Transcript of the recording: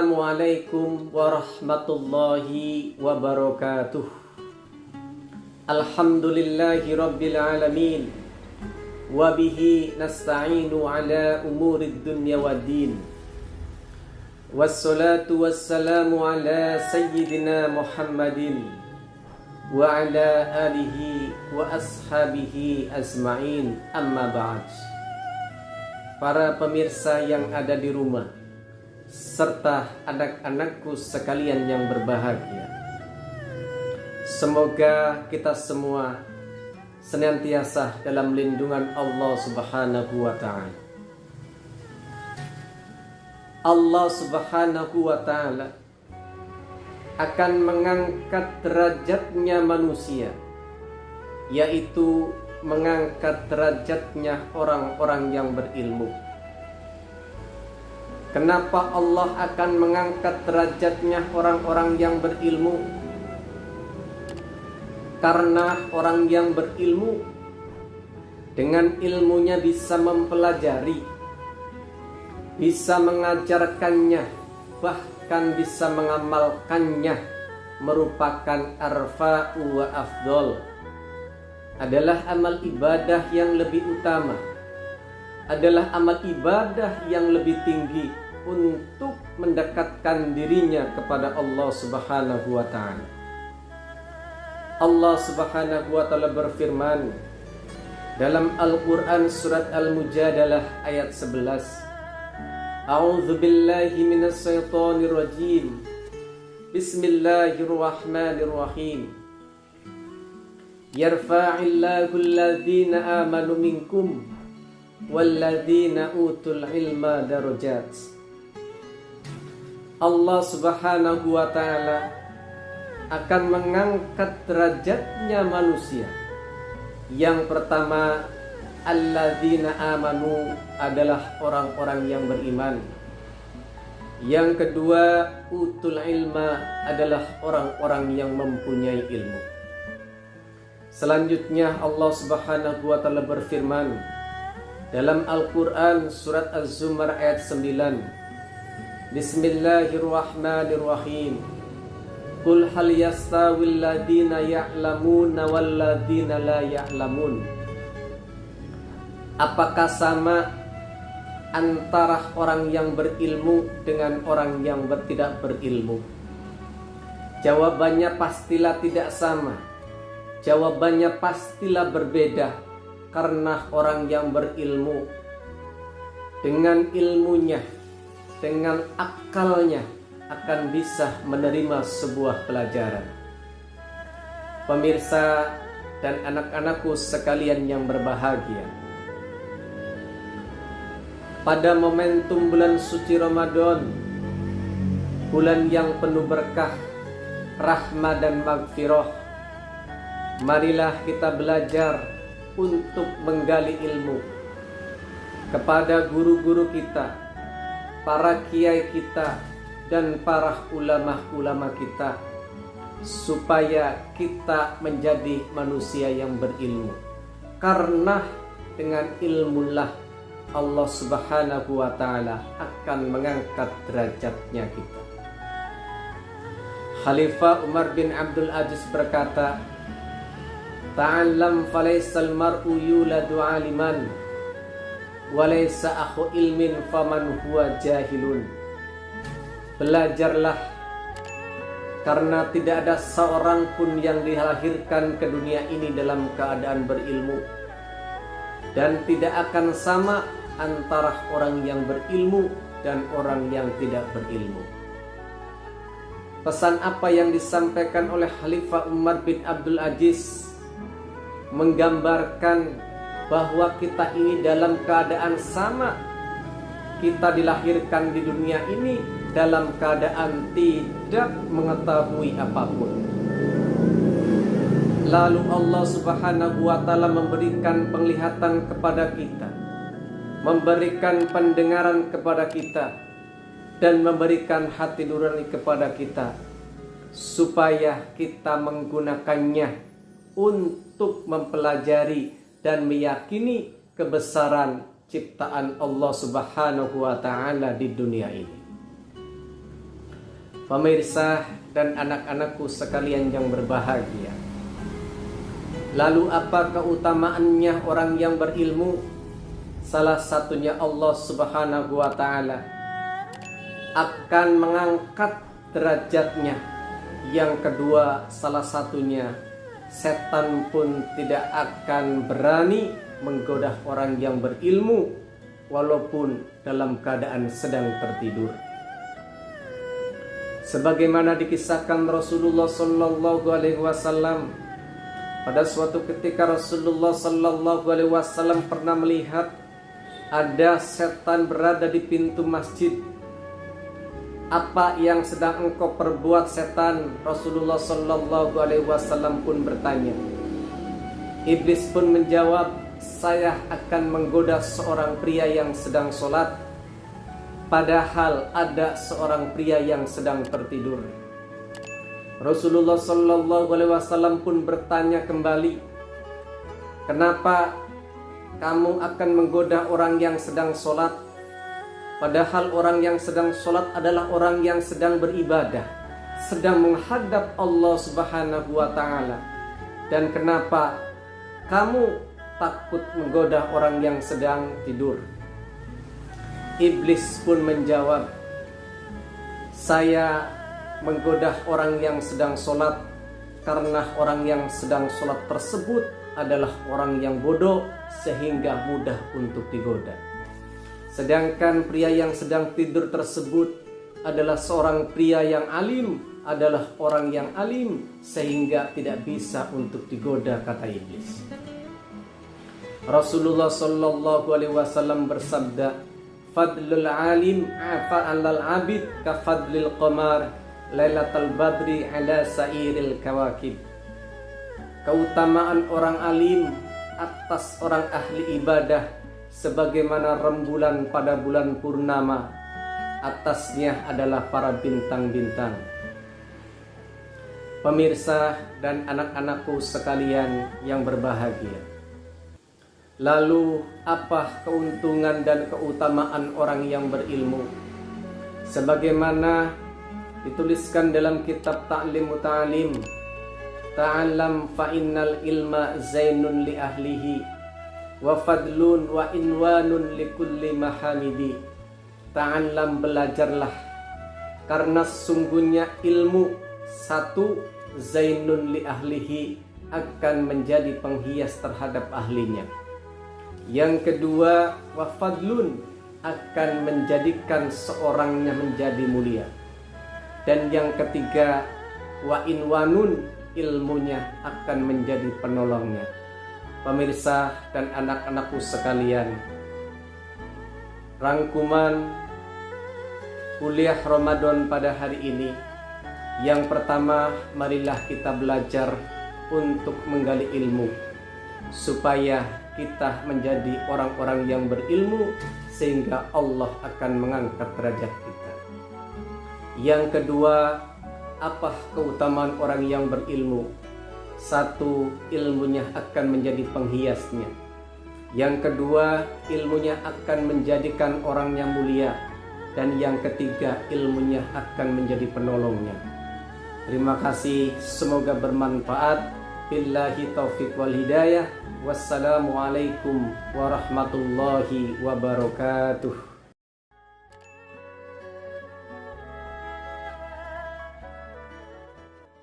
Assalamualaikum warahmatullahi wabarakatuh. Alhamdulillahi rabbil alamin. Wabihi nasta'inu ala umurid dunya waddin. Wassalatu wassalamu ala sayyidina Muhammadin wa ala alihi wa ashabihi azma'in, amma ba'd. Para pemirsa yang ada di rumah serta anak-anakku sekalian yang berbahagia, semoga kita semua senantiasa dalam lindungan Allah Subhanahu wa ta'ala. Allah Subhanahu wa ta'ala akan mengangkat derajatnya manusia, yaitu mengangkat derajatnya orang-orang yang berilmu. Kenapa Allah akan mengangkat derajatnya orang-orang yang berilmu? Karena orang yang berilmu dengan ilmunya bisa mempelajari, bisa mengajarkannya, bahkan bisa mengamalkannya, merupakan arfa'u wa afdol, adalah amal ibadah yang lebih utama, adalah amal ibadah yang lebih tinggi untuk mendekatkan dirinya kepada Allah Subhanahu wa ta'ala. Allah Subhanahu wa ta'ala berfirman dalam Al-Quran surat Al-Mujadalah ayat 11. A'udzu billahi minas syaitonir rajim. Bismillahirrahmanirrahim. Yarfa'illahu alladhina amanu minkum walladzina utul ilma darajat. Allah Subhanahu wa ta'ala akan mengangkat derajatnya manusia. Yang pertama, alladzina amanu, adalah orang-orang yang beriman. Yang kedua, utul ilma, adalah orang-orang yang mempunyai ilmu. Selanjutnya Allah Subhanahu wa ta'ala berfirman dalam Al-Quran surat Az-Zumar ayat 9. Bismillahirrahmanirrahim. Qul hal yastawil ladina ya'lamuna wal ladina la ya'lamun. Apakah sama antara orang yang berilmu dengan orang yang tidak berilmu? Jawabannya pastilah tidak sama. Jawabannya pastilah berbeda, karena orang yang berilmu dengan ilmunya, dengan akalnya akan bisa menerima sebuah pelajaran. Pemirsa dan anak-anakku sekalian yang berbahagia, pada momentum bulan suci Ramadan, bulan yang penuh berkah, rahmat dan magfirah, marilah kita belajar untuk menggali ilmu kepada guru-guru kita, para kiai kita, dan para ulama-ulama kita, supaya kita menjadi manusia yang berilmu. Karena dengan ilmulah Allah Subhanahu wa ta'ala akan mengangkat derajatnya kita. Khalifah Umar bin Abdul Aziz berkata, ta'allam falaysal mar'u yuladu aliman walaysa akhu ilmin faman huwa jahilun. Belajarlah, karena tidak ada seorang pun yang dilahirkan ke dunia ini dalam keadaan berilmu, dan tidak akan sama antara orang yang berilmu dan orang yang tidak berilmu. Pesan apa yang disampaikan oleh Khalifah Umar bin Abdul Aziz menggambarkan bahwa kita ini dalam keadaan sama. Kita dilahirkan di dunia ini dalam keadaan tidak mengetahui apapun. Lalu Allah Subhanahu wa ta'ala memberikan penglihatan kepada kita, memberikan pendengaran kepada kita, dan memberikan hati nurani kepada kita, supaya kita menggunakannya untuk mempelajari dan meyakini kebesaran ciptaan Allah Subhanahu wa ta'ala di dunia ini. pemirsa dan anak-anakku sekalian yang berbahagia. Lalu apa keutamaannya orang yang berilmu? Salah satunya Allah Subhanahu wa ta'ala akan mengangkat derajatnya. Yang kedua, salah satunya, setan pun tidak akan berani menggoda orang yang berilmu walaupun dalam keadaan sedang tertidur. Sebagaimana dikisahkan Rasulullah sallallahu alaihi wasallam, pada suatu ketika Rasulullah sallallahu alaihi wasallam pernah melihat ada setan berada di pintu masjid. Apa yang sedang engkau perbuat setan? Rasulullah sallallahu alaihi wasallam pun bertanya. Iblis pun menjawab, saya akan menggoda seorang pria yang sedang sholat, padahal ada seorang pria yang sedang tertidur. Rasulullah sallallahu alaihi wasallam pun bertanya kembali, kenapa kamu akan menggoda orang yang sedang sholat, padahal orang yang sedang sholat adalah orang yang sedang beribadah, sedang menghadap Allah Subhanahu wa ta'ala. Dan kenapa kamu takut menggoda orang yang sedang tidur? Iblis pun menjawab, saya menggoda orang yang sedang sholat karena orang yang sedang sholat tersebut adalah orang yang bodoh sehingga mudah untuk digoda. Sedangkan pria yang sedang tidur tersebut adalah seorang pria yang alim, adalah orang yang alim sehingga tidak bisa untuk digoda, kata iblis. Rasulullah sallallahu alaihi wasallam bersabda, fadlul alim afa 'alal 'abid ka fadlil qamar lailatal badri 'ala sa'iril kawakib. Keutamaan orang alim atas orang ahli ibadah sebagaimana rembulan pada bulan purnama, atasnya adalah para bintang-bintang. Pemirsa dan anak-anakku sekalian yang berbahagia, lalu apa keuntungan dan keutamaan orang yang berilmu? Sebagaimana dituliskan dalam kitab Ta'lim Muta'alim, ta'allam fa innal ilma zainun li ahlihi wa fadlun wa inwanun likulli mahamidi. Ta'allam, belajarlah, karena sesungguhnya ilmu satu, zainun li ahlihi, akan menjadi penghias terhadap ahlinya. Yang kedua, wa fadlun, akan menjadikan seorangnya menjadi mulia. Dan yang ketiga, wa inwanun, ilmunya akan menjadi penolongnya. Pemirsa dan anak-anakku sekalian, rangkuman kuliah Ramadan pada hari ini, yang pertama, marilah kita belajar untuk menggali ilmu supaya kita menjadi orang-orang yang berilmu sehingga Allah akan mengangkat derajat kita. Yang kedua, apa keutamaan orang yang berilmu? Satu, ilmunya akan menjadi penghiasnya. Yang kedua, ilmunya akan menjadikan orang yang mulia. Dan yang ketiga, ilmunya akan menjadi penolongnya. Terima kasih, semoga bermanfaat. Billahi taufiq wal hidayah. Wassalamualaikum warahmatullahi wabarakatuh.